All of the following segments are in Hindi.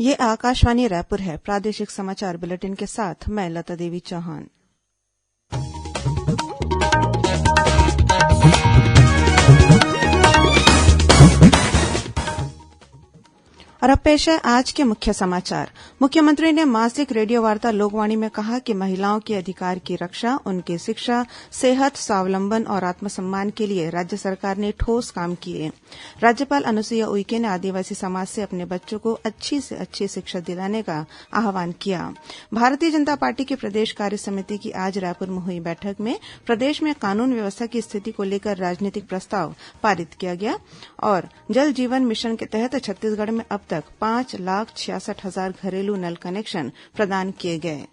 ये आकाशवाणी रायपुर है। प्रादेशिक समाचार बुलेटिन के साथ मैं लता देवी चौहान। और अब पेश है आज के मुख्य समाचार। मुख्यमंत्री ने मासिक रेडियो वार्ता लोकवाणी में कहा कि महिलाओं के अधिकार की रक्षा, उनकी शिक्षा, सेहत, स्वावलंबन और आत्मसम्मान के लिए राज्य सरकार ने ठोस काम किए। राज्यपाल अनुसुईया उइके ने आदिवासी समाज से अपने बच्चों को अच्छी से अच्छी शिक्षा दिलाने का आह्वान किया। भारतीय जनता पार्टी की प्रदेश कार्य समिति की आज रायपुर में हुई बैठक में प्रदेश में कानून व्यवस्था की स्थिति को लेकर राजनीतिक प्रस्ताव पारित किया गया और जल जीवन मिशन के तहत छत्तीसगढ़ में अब तक 5,66,000 घरेलू नल कनेक्शन प्रदान किए गए।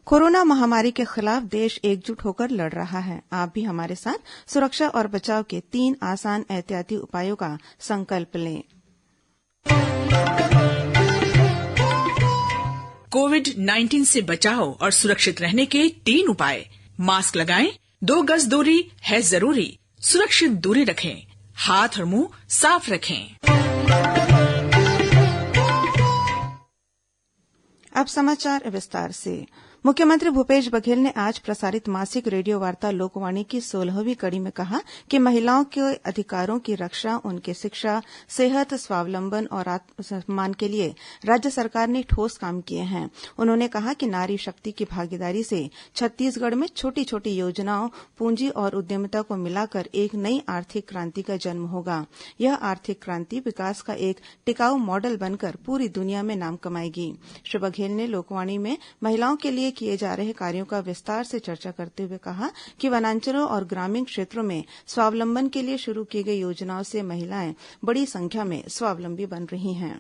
कोरोना महामारी के खिलाफ देश एकजुट होकर लड़ रहा है। आप भी हमारे साथ सुरक्षा और बचाव के 3 आसान एहतियाती उपायों का संकल्प लें। कोविड-19 से बचाव और सुरक्षित रहने के 3 उपाय। मास्क लगाएं, 2 गज दूरी है जरूरी, सुरक्षित दूरी रखें, हाथ और मुंह साफ रखें। अब समाचार विस्तार से। मुख्यमंत्री भूपेश बघेल ने आज प्रसारित मासिक रेडियो वार्ता लोकवाणी की 16वीं कड़ी में कहा कि महिलाओं के अधिकारों की रक्षा, उनकी शिक्षा, सेहत, स्वावलंबन और आत्मसम्मान के लिए राज्य सरकार ने ठोस काम किए हैं। उन्होंने कहा कि नारी शक्ति की भागीदारी से छत्तीसगढ़ में छोटी छोटी योजनाओं, पूंजी और उद्यमिता को मिलाकर एक नई आर्थिक क्रांति का जन्म होगा। यह आर्थिक क्रांति विकास का एक टिकाऊ मॉडल बनकर पूरी दुनिया में नाम कमाएगी। श्री बघेल ने लोकवाणी में महिलाओं के लिए किए जा रहे कार्यों का विस्तार से चर्चा करते हुए कहा कि वनांचलों और ग्रामीण क्षेत्रों में स्वावलंबन के लिए शुरू की गई योजनाओं से महिलाएं बड़ी संख्या में स्वावलंबी बन रही हैं।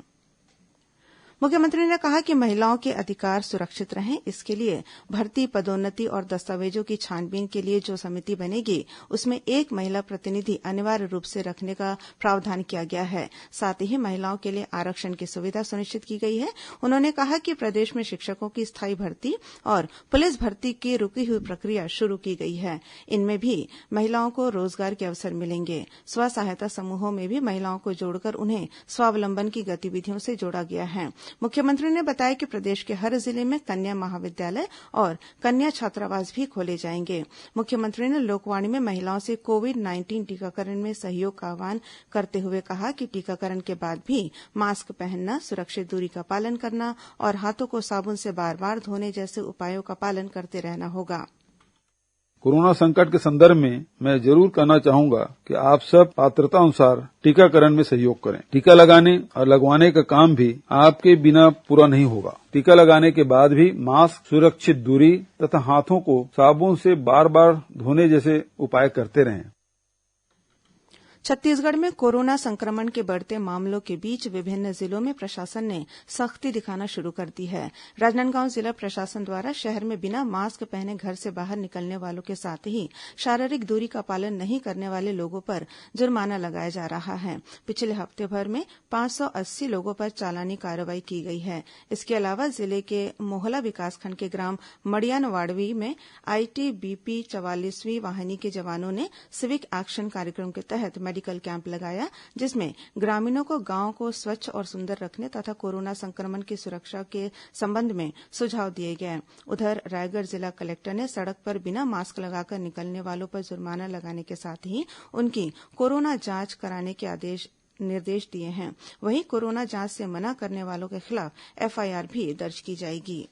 मुख्यमंत्री ने कहा कि महिलाओं के अधिकार सुरक्षित रहें, इसके लिए भर्ती, पदोन्नति और दस्तावेजों की छानबीन के लिए जो समिति बनेगी उसमें एक महिला प्रतिनिधि अनिवार्य रूप से रखने का प्रावधान किया गया है। साथ ही महिलाओं के लिए आरक्षण की सुविधा सुनिश्चित की गई है। उन्होंने कहा कि प्रदेश में शिक्षकों की स्थायी भर्ती और पुलिस भर्ती की रुकी हुई प्रक्रिया शुरू की गई है। इनमें भी महिलाओं को रोजगार के अवसर मिलेंगे। स्व सहायता समूहों में भी महिलाओं को जोड़कर उन्हें स्वावलंबन की गतिविधियों से जोड़ा गया है। मुख्यमंत्री ने बताया कि प्रदेश के हर जिले में कन्या महाविद्यालय और कन्या छात्रावास भी खोले जाएंगे। मुख्यमंत्री ने लोकवाणी में महिलाओं से कोविड-19 टीकाकरण में सहयोग का आह्वान करते हुए कहा कि टीकाकरण के बाद भी मास्क पहनना, सुरक्षित दूरी का पालन करना और हाथों को साबुन से बार बार धोने जैसे उपायों का पालन करते रहना होगा। कोरोना संकट के संदर्भ में मैं जरूर कहना चाहूंगा कि आप सब पात्रता अनुसार टीकाकरण में सहयोग करें। टीका लगाने और लगवाने का काम भी आपके बिना पूरा नहीं होगा। टीका लगाने के बाद भी मास्क, सुरक्षित दूरी तथा हाथों को साबुन से बार बार धोने जैसे उपाय करते रहें। छत्तीसगढ़ में कोरोना संक्रमण के बढ़ते मामलों के बीच विभिन्न जिलों में प्रशासन ने सख्ती दिखाना शुरू कर दी है। राजनांदगांव जिला प्रशासन द्वारा शहर में बिना मास्क पहने घर से बाहर निकलने वालों के साथ ही शारीरिक दूरी का पालन नहीं करने वाले लोगों पर जुर्माना लगाया जा रहा है। पिछले हफ्ते भर में 580 लोगों पर चालानी कार्रवाई की गई है। इसके अलावा जिले के मोहला विकासखंड के ग्राम मड़ियानवाड़वी में आईटीबीपी 44वीं वाहिनी के जवानों ने सिविक एक्शन कार्यक्रम के तहत मेडिकल कैंप लगाया, जिसमें ग्रामीणों को गांव को स्वच्छ और सुंदर रखने तथा कोरोना संक्रमण की सुरक्षा के संबंध में सुझाव दिए गए। उधर रायगढ़ जिला कलेक्टर ने सड़क पर बिना मास्क लगाकर निकलने वालों पर जुर्माना लगाने के साथ ही उनकी कोरोना जांच कराने के निर्देश दिए हैं। वहीं कोरोना जांच से मना करने वालों के खिलाफ एफआईआर भी दर्ज की जाएगी।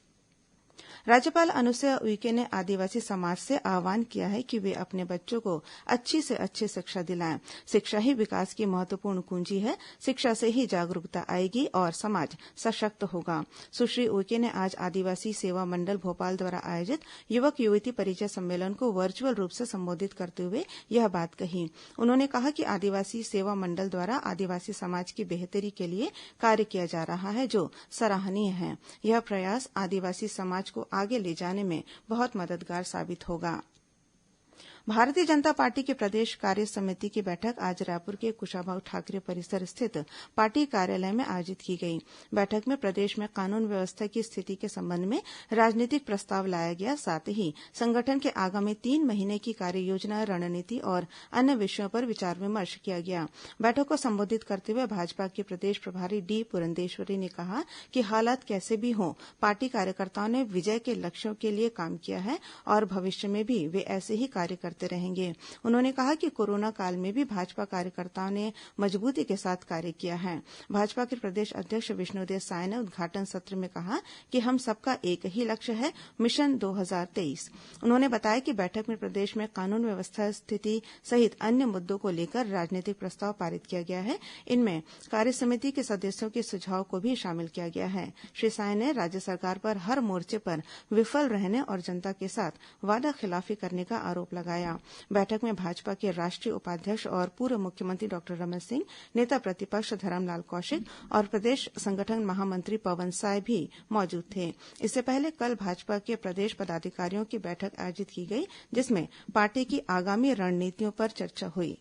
राज्यपाल अनुसुईया उइके ने आदिवासी समाज से आह्वान किया है कि वे अपने बच्चों को अच्छी से अच्छी शिक्षा दिलाएं। शिक्षा ही विकास की महत्वपूर्ण कुंजी है। शिक्षा से ही जागरूकता आएगी और समाज सशक्त होगा। सुश्री उइके ने आज आदिवासी सेवा मंडल भोपाल द्वारा आयोजित युवक युवती परिचय सम्मेलन को वर्चुअल रूप से संबोधित करते हुए यह बात कही। उन्होंने कहा कि आदिवासी सेवा मंडल द्वारा आदिवासी समाज की बेहतरी के लिए कार्य किया जा रहा है, जो सराहनीय है। यह प्रयास आदिवासी समाज को आगे ले जाने में बहुत मददगार साबित होगा। भारतीय जनता पार्टी की प्रदेश कार्य समिति की बैठक आज रायपुर के कुशाभाऊ ठाकरे परिसर स्थित पार्टी कार्यालय में आयोजित की गई। बैठक में प्रदेश में कानून व्यवस्था की स्थिति के संबंध में राजनीतिक प्रस्ताव लाया गया। साथ ही संगठन के आगामी 3 महीने की कार्ययोजना, रणनीति और अन्य विषयों पर विचार विमर्श किया गया। बैठक को संबोधित करते हुए भाजपा के प्रदेश प्रभारी डी पुरंदेश्वरी ने कहा कि हालात कैसे भी हों, पार्टी कार्यकर्ताओं ने विजय के लक्ष्यों के लिए काम किया है और भविष्य में भी वे ऐसे ही कार्य करते रहेंगे। उन्होंने कहा कि कोरोना काल में भी भाजपा कार्यकर्ताओं ने मजबूती के साथ कार्य किया है। भाजपा के प्रदेश अध्यक्ष विष्णुदेव साय ने उद्घाटन सत्र में कहा कि हम सबका एक ही लक्ष्य है, मिशन 2023। उन्होंने बताया कि बैठक में प्रदेश में कानून व्यवस्था स्थिति सहित अन्य मुद्दों को लेकर राजनीतिक प्रस्ताव पारित किया गया है। इनमें कार्यसमिति के सदस्यों के सुझाव को भी शामिल किया गया है। श्री साय ने राज्य सरकार पर हर मोर्चे पर विफल रहने और जनता के साथ वादाखिलाफी करने का आरोप लगाया। बैठक में भाजपा के राष्ट्रीय उपाध्यक्ष और पूर्व मुख्यमंत्री डॉक्टर रमन सिंह, नेता प्रतिपक्ष धरमलाल कौशिक और प्रदेश संगठन महामंत्री पवन साय भी मौजूद थे। इससे पहले कल भाजपा के प्रदेश पदाधिकारियों की बैठक आयोजित की गई, जिसमें पार्टी की आगामी रणनीतियों पर चर्चा हुई।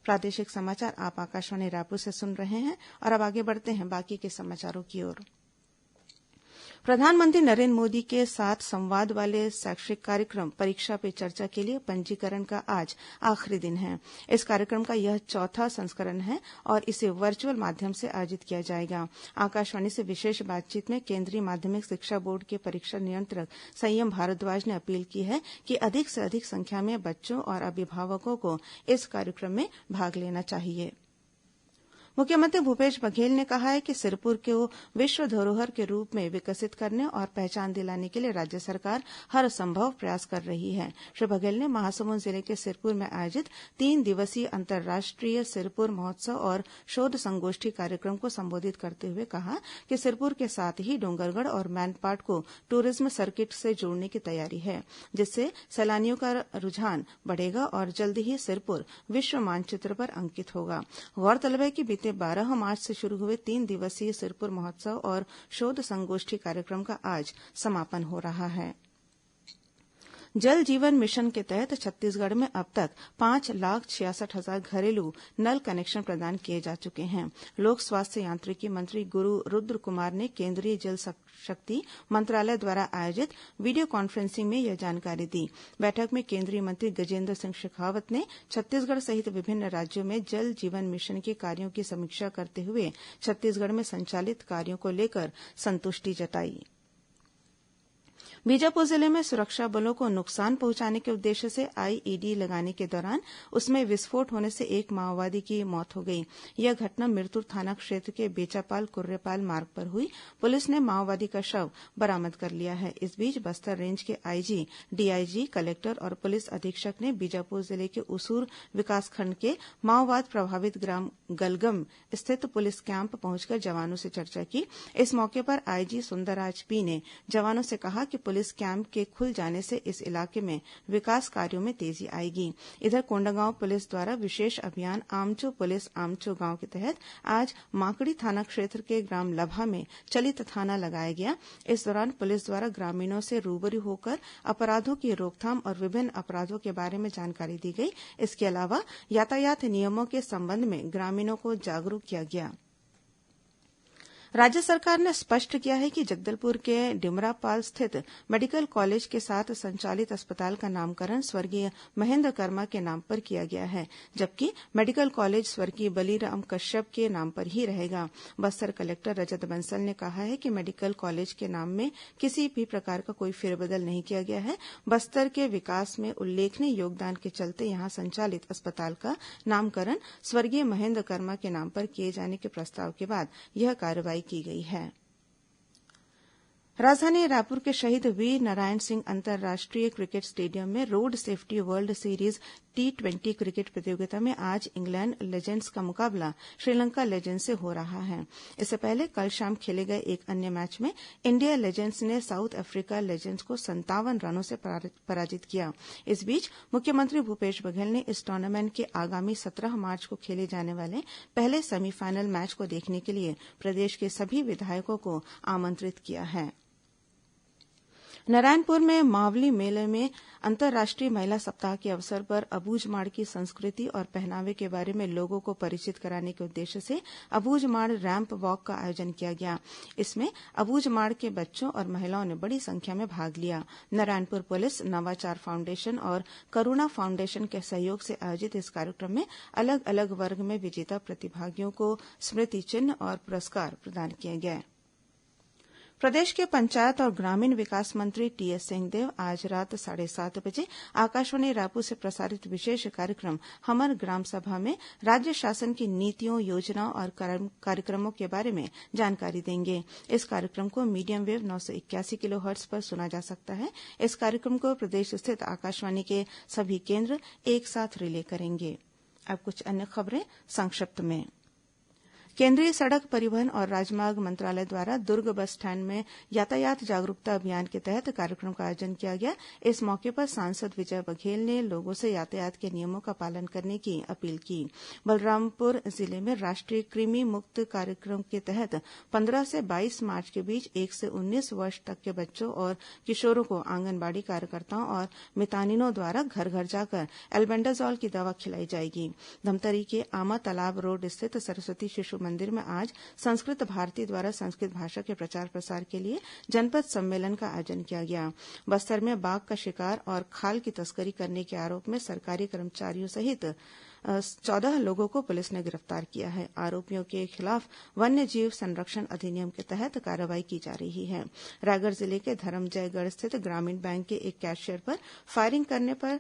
प्रादेशिक समाचार आप आकाशवाणी रायपुर से सुन रहे हैं और अब आगे बढ़ते हैं बाकी के समाचारों की ओर। प्रधानमंत्री नरेंद्र मोदी के साथ संवाद वाले शैक्षिक कार्यक्रम परीक्षा पे चर्चा के लिए पंजीकरण का आज आखिरी दिन है। इस कार्यक्रम का यह 4था संस्करण है और इसे वर्चुअल माध्यम से आयोजित किया जाएगा। आकाशवाणी से विशेष बातचीत में केंद्रीय माध्यमिक शिक्षा बोर्ड के परीक्षा नियंत्रक संयम भारद्वाज ने अपील की है कि अधिक से अधिक संख्या में बच्चों और अभिभावकों को इस कार्यक्रम में भाग लेना चाहिए। मुख्यमंत्री भूपेश बघेल ने कहा है कि सिरपुर को विश्व धरोहर के रूप में विकसित करने और पहचान दिलाने के लिए राज्य सरकार हर संभव प्रयास कर रही है। श्री बघेल ने महासमुंद जिले के सिरपुर में आयोजित 3 दिवसीय अंतर्राष्ट्रीय सिरपुर महोत्सव और शोध संगोष्ठी कार्यक्रम को संबोधित करते हुए कहा कि सिरपुर के साथ ही डोंगरगढ़ और मैनपाट को टूरिज्म सर्किट से जोड़ने की तैयारी है, जिससे सैलानियों का रुझान बढ़ेगा और जल्द ही सिरपुर विश्व मानचित्र पर अंकित होगा। गौरतलब है कि बीते 12 मार्च से शुरू हुए 3 दिवसीय सिरपुर महोत्सव और शोध संगोष्ठी कार्यक्रम का आज समापन हो रहा है। जल जीवन मिशन के तहत छत्तीसगढ़ में अब तक 5,66,000 घरेलू नल कनेक्शन प्रदान किए जा चुके हैं। लोक स्वास्थ्य यांत्रिकी मंत्री गुरु रुद्रकुमार ने केंद्रीय जल शक्ति मंत्रालय द्वारा आयोजित वीडियो कॉन्फ्रेंसिंग में यह जानकारी दी। बैठक में केंद्रीय मंत्री गजेंद्र सिंह शेखावत ने छत्तीसगढ़ सहित विभिन्न राज्यों में जल जीवन मिशन के कार्यों की समीक्षा करते हुए छत्तीसगढ़ में संचालित कार्यों को लेकर संतुष्टि जताई। बीजापुर जिले में सुरक्षा बलों को नुकसान पहुंचाने के उद्देश्य से आईईडी लगाने के दौरान उसमें विस्फोट होने से एक माओवादी की मौत हो गई। यह घटना मिरतुर थाना क्षेत्र के बेचापाल कुर्रेपाल मार्ग पर हुई। पुलिस ने माओवादी का शव बरामद कर लिया है। इस बीच बस्तर रेंज के आईजी, डीआईजी, कलेक्टर और पुलिस अधीक्षक ने बीजापुर जिले के उसूर विकासखंड के माओवाद प्रभावित ग्राम गलगम स्थित पुलिस कैंप पहुंचकर जवानों से चर्चा की। इस मौके पर आईजी सुंदरराज पी ने जवानों से कहा कि पुलिस कैंप के खुल जाने से इस इलाके में विकास कार्यों में तेजी आएगी। इधर कोंडागांव पुलिस द्वारा विशेष अभियान आमचो पुलिस आमचो गांव के तहत आज माकड़ी थाना क्षेत्र के ग्राम लभा में चलित थाना लगाया गया। इस दौरान पुलिस द्वारा ग्रामीणों से रूबरू होकर अपराधों की रोकथाम और विभिन्न अपराधों के बारे में जानकारी दी गई। इसके अलावा यातायात नियमों के संबंध में ग्रामीणों को जागरूक किया गया। राज्य सरकार ने स्पष्ट किया है कि जगदलपुर के डिमरापाल स्थित मेडिकल कॉलेज के साथ संचालित अस्पताल का नामकरण स्वर्गीय महेन्द्र कर्मा के नाम पर किया गया है, जबकि मेडिकल कॉलेज स्वर्गीय बलीराम कश्यप के नाम पर ही रहेगा। बस्तर कलेक्टर रजत बंसल ने कहा है कि मेडिकल कॉलेज के नाम में किसी भी प्रकार का कोई फेरबदल नहीं किया गया है। बस्तर के विकास में उल्लेखनीय योगदान के चलते यहां संचालित अस्पताल का नामकरण स्वर्गीय महेन्द्र कर्मा के नाम पर किए जाने के प्रस्ताव के बाद यह कार्रवाई की गई है। राजधानी रायपुर के शहीद वीर नारायण सिंह अंतर्राष्ट्रीय क्रिकेट स्टेडियम में road safety world series T20 cricket प्रतियोगिता में आज इंग्लैंड लेजेंड्स का मुकाबला श्रीलंका लेजेंड्स से हो रहा है। इससे पहले कल शाम खेले गए एक अन्य मैच में इंडिया लेजेंड्स ने साउथ अफ्रीका लेजेंड्स को 57 रनों से पराजित किया। इस बीच मुख्यमंत्री भूपेश बघेल ने इस टूर्नामेंट के आगामी 17 मार्च को खेले जाने वाले पहले सेमीफाइनल मैच को देखने के लिए प्रदेश के सभी विधायकों को आमंत्रित किया है। नारायणपुर में मावली मेले में अंतर्राष्ट्रीय महिला सप्ताह के अवसर पर अबूझमाड़ की संस्कृति और पहनावे के बारे में लोगों को परिचित कराने के उद्देश्य से अबूझमाड़ रैंप वॉक का आयोजन किया गया। इसमें अबूझमाड़ के बच्चों और महिलाओं ने बड़ी संख्या में भाग लिया। नारायणपुर पुलिस, नवाचार फाउंडेशन और करुणा फाउंडेशन के सहयोग से आयोजित इस कार्यक्रम में अलग अलग वर्ग में विजेता प्रतिभागियों को स्मृति चिन्ह और पुरस्कार प्रदान किए गए। प्रदेश के पंचायत और ग्रामीण विकास मंत्री टीएस सिंहदेव आज रात 7:30 बजे आकाशवाणी रायपुर से प्रसारित विशेष कार्यक्रम हमर ग्राम सभा में राज्य शासन की नीतियों, योजनाओं और कार्यक्रमों के बारे में जानकारी देंगे। इस कार्यक्रम को मीडियम वेव 981 किलोहर्ट्ज पर सुना जा सकता है। इस कार्यक्रम को प्रदेश स्थित आकाशवाणी के सभी केन्द्र एक साथ रिले करेंगे। अब कुछ अन्य खबरें संक्षिप्त में। केंद्रीय सड़क परिवहन और राजमार्ग मंत्रालय द्वारा दुर्ग बस स्टैंड में यातायात जागरूकता अभियान के तहत कार्यक्रम का आयोजन किया गया। इस मौके पर सांसद विजय बघेल ने लोगों से यातायात के नियमों का पालन करने की अपील की। बलरामपुर जिले में राष्ट्रीय कृमि मुक्त कार्यक्रम के तहत 15 से 22 मार्च के बीच 1 से 19 वर्ष तक के बच्चों और किशोरों को आंगनबाड़ी कार्यकर्ताओं और मितानिनों द्वारा घर घर जाकर एल्बेंडाजॉल की दवा खिलाई जाएगी। धमतरी के आमा तालाब रोड स्थित सरस्वती शिशु मंदिर में आज संस्कृत भारती द्वारा संस्कृत भाषा के प्रचार प्रसार के लिए जनपद सम्मेलन का आयोजन किया गया। बस्तर में बाघ का शिकार और खाल की तस्करी करने के आरोप में सरकारी कर्मचारियों सहित 14 लोगों को पुलिस ने गिरफ्तार किया है। आरोपियों के खिलाफ वन्य जीव संरक्षण अधिनियम के तहत कार्रवाई की जा रही है। रायगढ़ जिले के धरमजयगढ़ स्थित ग्रामीण बैंक के एक कैशियर पर फायरिंग करने पर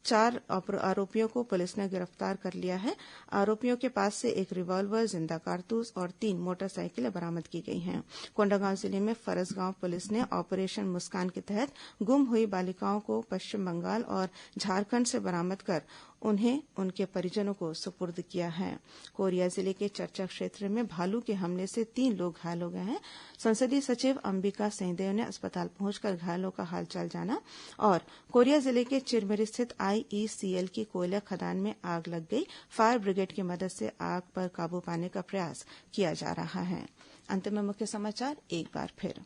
4 आरोपियों को पुलिस ने गिरफ्तार कर लिया है। आरोपियों के पास से एक रिवॉल्वर, जिंदा कारतूस और 3 मोटरसाइकिलें बरामद की गई हैं। कोंडागांव जिले में फरसगांव पुलिस ने ऑपरेशन मुस्कान के तहत गुम हुई बालिकाओं को पश्चिम बंगाल और झारखंड से बरामद कर उन्हें उनके परिजनों को सुपुर्द किया है। कोरिया जिले के चर्चा क्षेत्र में भालू के हमले से 3 लोग घायल हो गए हैं। संसदीय सचिव अंबिका सिंहदेव ने अस्पताल पहुंचकर घायलों का हालचाल जाना। और कोरिया जिले के चिरमिरी स्थित आईईसीएल की कोयला खदान में आग लग गई। फायर ब्रिगेड की मदद से आग पर काबू पाने का प्रयास किया जा रहा है। अंत में मुख्य समाचार एक बार फिर।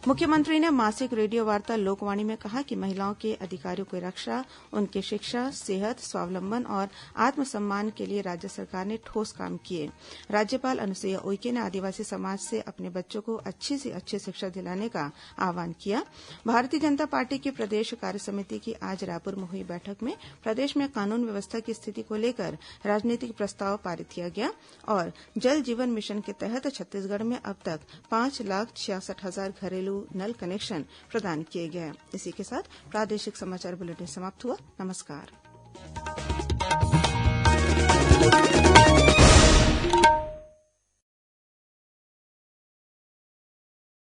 मुख्यमंत्री ने मासिक रेडियो वार्ता लोकवाणी में कहा कि महिलाओं के अधिकारों की रक्षा, उनकी शिक्षा, सेहत, स्वावलंबन और आत्मसम्मान के लिए राज्य सरकार ने ठोस काम किए। राज्यपाल अनुसुईया उइके ने आदिवासी समाज से अपने बच्चों को अच्छी से अच्छी शिक्षा दिलाने का आह्वान किया। भारतीय जनता पार्टी की प्रदेश कार्यसमिति की आज रायपुर में हुई बैठक में प्रदेश में कानून व्यवस्था की स्थिति को लेकर राजनीतिक प्रस्ताव पारित किया गया। और जल जीवन मिशन के तहत छत्तीसगढ़ में अब तक 5,66,000 घरेलू नल कनेक्शन प्रदान किए गए। इसी के साथ प्रादेशिक समाचार बुलेटिन समाप्त हुआ। नमस्कार।